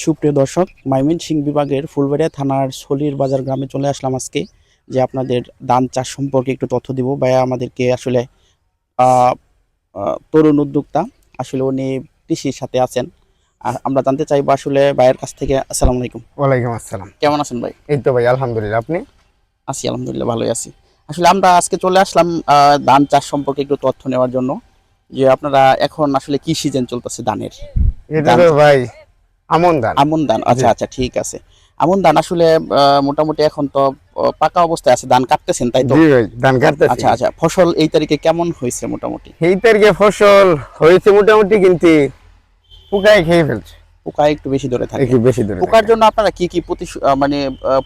সুপ্রিয় দর্শক, ময়মনসিংহ বিভাগের ফুলবাড়িয়া থানার সলির বাজার গ্রামে চলে আসলাম আজকে, যে আপনাদের ধান চাষ সম্পর্কে একটু তথ্য দিব। ভাইয়া আমাদেরকে আসলে আহ, তরুণ উদ্যোক্তা, আসলে উনি কৃষির সাথে আছেন। আর আমরা জানতে চাইবো আসলে ভাইয়ের কাছ থেকে। আসসালামু আলাইকুম। ওয়ালাইকুম আসসালাম। কেমন আছেন ভাই? এই তো ভাই আলহামদুলিল্লাহ, আপনি? আছি আলহামদুলিল্লাহ, ভালোই আছি। আসলে আমরা আজকে চলে আসলাম ধান চাষ সম্পর্কে একটু তথ্য নেওয়ার জন্য, যে আপনারা এখন আসলে কি সিজন চলতেছে ধানের? এটা তো ভাই আমন ধান। আমন ধান, আচ্ছা আচ্ছা, ঠিক আছে। আমন ধান আসলে মোটামুটি এখন তো পাকা অবস্থায় আছে, ধান কাটতেছেন তাই তো? জি ভাই, ধান কাটতেছি। আচ্ছা আচ্ছা, ফসল এই তারিখে কেমন হয়েছে মোটামুটি? এই তারিখে ফসল হয়েছে মোটামুটি, কিন্তু পোকায় খেয়ে ফেলছে। পোকা একটু বেশি ধরে থাকে। একটু বেশি দূরে পোকার জন্য আপনারা কি কি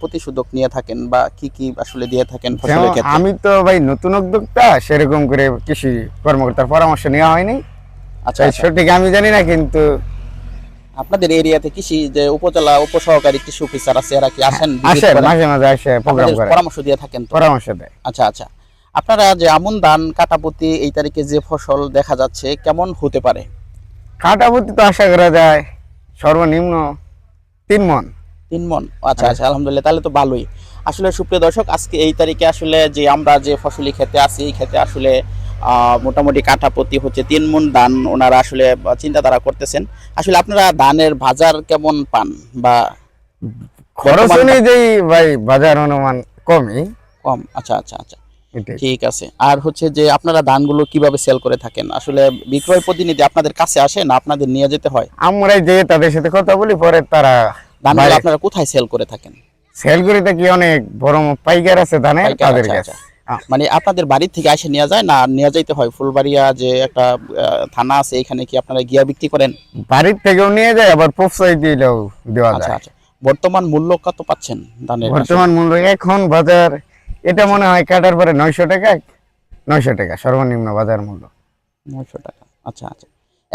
প্রতিষেধক নিয়ে থাকেন, বা কি কি আসলে দিয়ে থাকেন ফসলের ক্ষেত্রে? আমি তো ভাই নতুন উদ্যোক্তা, সেরকম করে কৃষি কর্মকর্তার পরামর্শ নেওয়া হয়নি। আচ্ছা তাই আচ্ছা, সঠিক আমি জানি না, কিন্তু আপনাদের এরিয়াতে কৃষি যে উপজেলা উপসহকারী কৃষি অফিসার আছে, এরা কি আসেন, আসে মাঝে মাঝে আসে, প্রোগ্রাম আপনাদের করে, পরামর্শ দিয়ে থাকেন তো? পরামর্শ দেয়। আচ্ছা আচ্ছা, আপনারা যে আমন ধান কাটাপতি এই তারিখে যে ফসল দেখা যাচ্ছে কেমন হতে পারে? কাটাপতি তো আশা করা যায় সর্বনিম্ন 3 মণ। 3 মণ, আচ্ছা আচ্ছা, আলহামদুলিল্লাহ, তাহলে তো ভালোই। আসলে সুপ্রিয় দর্শক, আজকে এই তারিখে আসলে যে আমরা যে ফসলি খেতে আছি, এই খেতে আসলে মোটামুটি কাঠাপতি হচ্ছে 3 মণ ধান ওনারা আসলে চিন্তাধারা করতেছেন। আসলে আপনারা ধানের বাজার কেমন পান, বা খরচ বর্তমান অনুযায়ী ভাই বাজার অনুমান কমই। কম? আচ্ছা আচ্ছা আচ্ছা, এটাই। ঠিক আছে। আর হচ্ছে যে আপনারা ধানগুলো কিভাবে সেল করে থাকেন? আসলে বিক্রয় প্রতিনিধি আপনাদের কাছে আসে না আপনাদের নিয়ে যেতে হয়? আমরাই যে তাদের সাথে কথা বলি, পরে তারা ধানগুলো বাইরে আপনারা কোথায় সেল করে থাকেন? সেল করে থাকি। অনেক বড় পাইকার আছে ধানের, পাইকার, তাদের আচ্ছা কাছে। আচ্ছা। মানে আপনাদের বাড়ি থেকে এসে নিয়ে যায় না নিয়ে যাইতে হয়? ফুলবাড়িয়া যে একটা থানা আছে, এখানে কি আপনারা গিয়া বিক্রি করেন? বাড়ির থেকেও নিয়ে যায়, আবার পৌঁছাই দিলেও দেওয়া আচ্ছা যায়। আচ্ছা, বর্তমান মূল্য কত পাচ্ছেন ধানের? বর্তমান মূল্য এখন বাজার, এটা মনে হয় কাটার পরে 900 টাকা। 900 টাকা সর্বনিম্ন বাজার মূল্য। 900 টাকা, আচ্ছা আচ্ছা।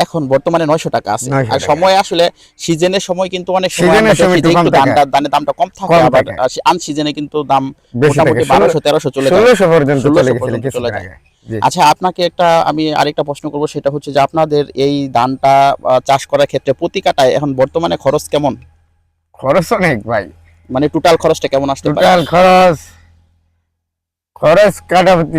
এখন বর্তমানে 900 টাকা আছে। 900 আর টাকা। সময় আসলে সিজনের সময় কিন্তু অনেক সময় সিজনের আমরা সময় দেখি যে একটু কম একটু থাকে। ধানের দামটা কম থাকে, কম আবার থাকে। আনসিজনে কিন্তু দাম বেশি মোটামুটি থাকে। 1200-1300 চলে যায়। 1600 পর্যন্ত 1600 চলে গেছিল পর্যন্ত চলে কিছুদিন যায়। আগে। জি। আচ্ছা, আপনাকে আমি আরেকটা প্রশ্ন করব, সেটা হচ্ছে যে আপনাদের এই ধানটা চাষ করার ক্ষেত্রে প্রতি কাটায় এখন বর্তমানে খরচ কেমন? খরচ অনেক ভাই। মানে টোটাল খরচটা কেমন আসতে পারে? টোটাল খরচ, খরচ কাটাপতি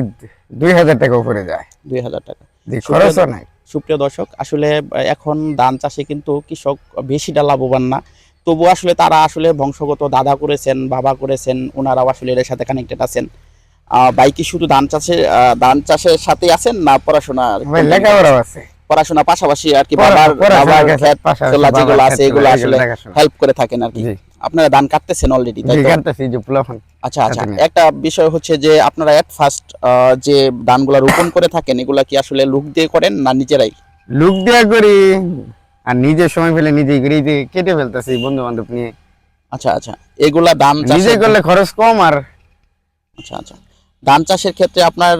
2000 টাকা উপরে যায়। 2000 টাকা। জি, সুপ্রিয় খরচ অনেক। সুপ্রিয় দর্শক, আসলে এখন ধান চাষে কিন্তু কৃষক বেশিটা লাভবান না। তবু আসলে তারা আসলে বংশগত দাদা করেছেন, বাবা করেছেন, ওনারাও আসলে এর সাথে কানেক্টেড আছেন। ভাই কি শুধু ধান চাষের সাথেই আছেন, না পড়াশোনা ভাই লেখাপড়াও আছে। পড়াশোনা পাশাপাশি আর কি পড়াশোনার বাবার কাছে পাশাপাশি খেলা যেগুলো বাবার আছে ক্ষেত এগুলো এগুলো আসলে দেখাশোনা। হেল্প করে থাকেন আর কি? জি। আপনারা ধান কাটতেছেন অলরেডি তাই জি, তো? কাটতেছি যে পোলাপান। আচ্ছা আচ্ছা, সাথে নিয়ে। একটা বিষয় হচ্ছে যে আপনারা এট ফার্স্ট যে ধানগুলা রোপণ করে থাকেন, এগুলা কি আসলে লোক দিয়ে করেন না নিজেরাই? লুক দেয়া করি, আর নিজের সময় পেলে নিজেই করি, এই যে কেটে ফেলতেছি বন্ধু বান্ধব নিয়ে। আচ্ছা আচ্ছা, এগুলা ধান নিজে চাষের করলে খরচ কম। আর আচ্ছা আচ্ছা, ধান চাষের ক্ষেত্রে আপনার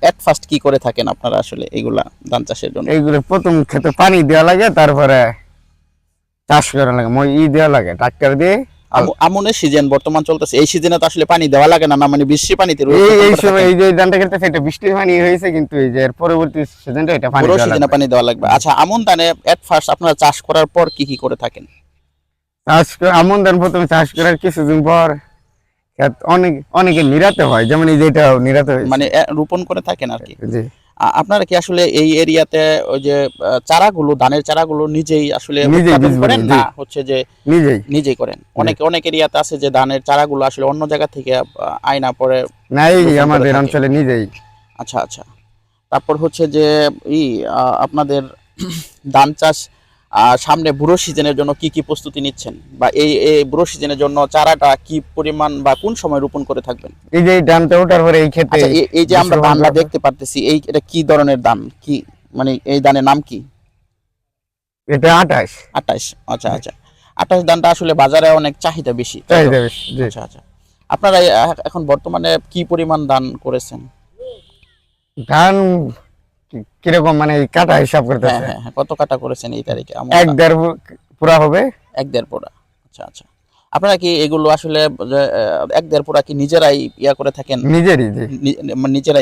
এট ফার্স্ট কি করে থাকেন আপনারা আসলে এগুলা ধান চাষের জন্য? এইগুলো প্রথম খেতে পানি দেওয়া লাগে, তারপরে চাষ করা লাগে, দেওয়া লাগে ট্রাক্টর দিয়ে। আমনের সিজন বর্তমান চলতেছে, এই সিজনে তো আসলে পানি দেওয়া লাগে না, না মানে বৃষ্টি পানিতে এই সময় এই যে ধানটা খেতেছে, এটা বৃষ্টির পানি হয়েছে, কিন্তু এই যে এর পরবর্তী সিজনটা এটা পানি পুরো দেওয়া সিজনে লাগবে। পানি দেওয়া লাগবে। আচ্ছা, আমন ধানে এট ফার্স্ট আপনারা চাষ করার পর কি কি করে থাকেন? আমন ধান প্রথমে চাষ করার কিছুদিন পর অনেকে নিরাতে হয়, যেমন এই যে এটা নিরাতে হয়েছে। মানে রোপণ করে থাকেন আর কি? জি। আপনারা কি আসলে এই এরিয়াতে ওই যে চারাগুলো, ধানের চারাগুলো নিজেই আসলে নিজেই উৎপাদন বীজ করেন, বুনি, না জি। হচ্ছে যে নিজেই করেন? অনেক এরিয়াতে আছে যে ধানের চারাগুলো আসলে অন্য জায়গা থেকে আয়না পরে নাই, রোপণ করে আমাদের থাকে। অঞ্চলে নিজেই। আচ্ছা আচ্ছা, তারপর হচ্ছে যে আপনাদের ধান চাষ সামনে বুড়ো সিজনের জন্য কি কি প্রস্তুতি নিচ্ছেন, বা এই বুড়ো সিজনের জন্য চারাটা কি পরিমাণ বা কোন সময় রোপণ করে থাকবেন? এই যে ধানটা ওঠার পরে এই ক্ষেতে আচ্ছা, এই যে আমরা ধানটা দেখতে পারতেছি, এটা কি ধরনের ধান, কি মানে এই ধানের নাম কি? এটা 28। 28, আচ্ছা আচ্ছা। 28 ধানটা আসলে বাজারে অনেক চাহিদা বেশি, তাই তো? চাহিদা বেশি, জি। আচ্ছা আচ্ছা, আপনারা এখন বর্তমানে কি পরিমাণ ধান করেছেন? ধান কিরকম, মানে এই কাটা হিসাব হ্যাঁ করতেছে? হ্যাঁ হ্যাঁ, কত কাটা করেছেন এই তারিখে? 1-1.5 পুরা হবে। 1-1.5 পোড়া, আচ্ছা আচ্ছা। আপনারা কি এগুলো আসলে এক দেড় পুরা কি নিজেরাই ইয়া করে থাকেন? নিজেরই, জি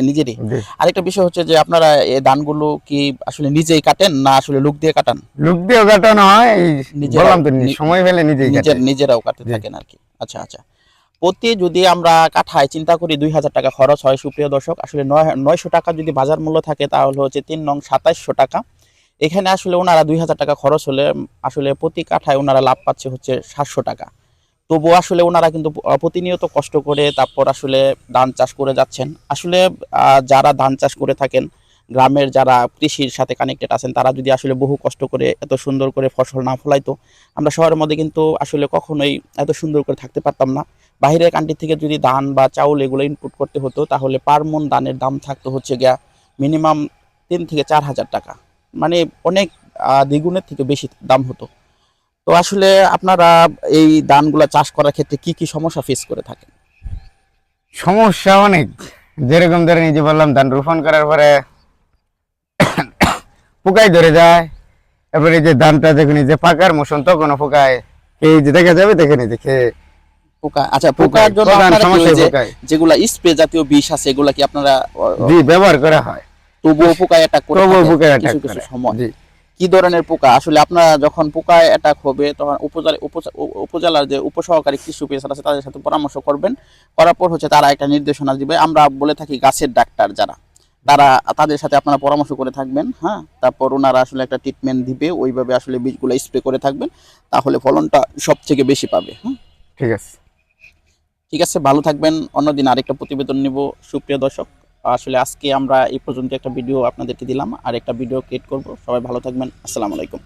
নিজেরই। জি। আরেকটা বিষয় হচ্ছে যে আপনারা এই ধানগুলো কি আসলে নিজেই কাটেন না আসলে লোক দিয়ে কাটান? লোক দিয়েও কাটানো হয়, এই নিজেরাও বললাম তো সময় পেলে নিজেই কাটে। নিজেরাও কাটতে জি। থাকেন আর কি। আচ্ছা আচ্ছা। প্রতি যদি আমরা কাঠায় চিন্তা করি ২,০০০ টাকা খরচ হয় সুপ্রিয় দর্শক, আসলে ৯০০ টাকা যদি বাজার মূল্য থাকে তাহলে হচ্ছে ৩ নং ২৭০০ টাকা। এখানে আসলে ওনারা ২,০০০ টাকা খরচ হলে আসলে প্রতি কাঠায় ওনারা লাভ পাচ্ছে হচ্ছে ৭০০ টাকা। তবুও আসলে ওনারা কিন্তু প্রতিনিয়ত কষ্ট করে তারপর আসলে ধান চাষ করে যাচ্ছেন। আসলে যারা ধান চাষ করে থাকেন, গ্রামের যারা কৃষির সাথে কানেক্টেড আছেন, তারা যদি আসলে বহু কষ্ট করে এত সুন্দর করে ফসল না ফলাইতো, আমরা শহরের মধ্যে কিন্তু আসলে কখনোই এত সুন্দর করে থাকতে পারতাম না। বাহিরের কান্ট্রি থেকে যদি ধান বা চাউল এগুলো ইনপুট করতে হতো তাহলে পার মন ধানের দাম থাকতো হচ্ছে গিয়া মিনিমাম ৩ থেকে ৪ হাজার টাকা, মানে অনেক দ্বিগুণের থেকে বেশি দাম হতো। তো আসলে আপনারা এই ধানগুলা চাষ করার ক্ষেত্রে কি কি সমস্যা ফেস করে থাকেন? সমস্যা অনেক, যেরকম ধরেন এই যে বললাম ধান রোপণ করার পরে পোকায় ধরে যায়। এরপরে এই যে ধানটা যখন এই যে পাকার মৌসুম তখনও পোকায়, এই যে দেখা যাবে দেখেন এই যে খেয়ে পোকা, আচ্ছা পোকার পোকায় জন্য প্রধান আপনারা কি সমস্যা ওই যে পোকায়। যেগুলা স্প্রে জাতীয় বিষ আছে এগুলা কি আপনারা জি, ব্যবহার করা হয়, তবুও পোকায় অ্যাটাক করে তবুও থাকে পোকায় কিছু অ্যাটাক কিছু করে। সময়? জি, কি ধরনের পোকা আসলে আপনারা যখন পোকায় অ্যাটাক হবে তখন উপজেলার যে উপসহকারী কৃষি অফিসার আছে তাদের সাথে পরামর্শ করবেন, করার পর হচ্ছে তারা একটা নির্দেশনা দিবে। আমরা বলে থাকি গাছের ডাক্তার যারা, তারা তাদের সাথে আপনারা পরামর্শ করে থাকবেন। হ্যাঁ, তারপর ওনারা আসলে একটা ট্রিটমেন্ট দিবে, ওইভাবে আসলে বীজগুলো স্প্রে করে থাকবেন, তাহলে ফলনটা সব থেকে বেশি পাবে। হ্যাঁ, ঠিক আছে। ঠিক আছে, ভালো থাকবেন। অন্যদিন আরেকটা প্রতিবেদন নিব সুপ্রিয় দর্শক। আসলে আজকে আমরা এই পর্যন্ত একটা ভিডিও আপনাদেরকে দিলাম, আর একটা ভিডিও ক্রিয়েট করব। সবাই ভালো থাকবেন। আসসালামু আলাইকুম।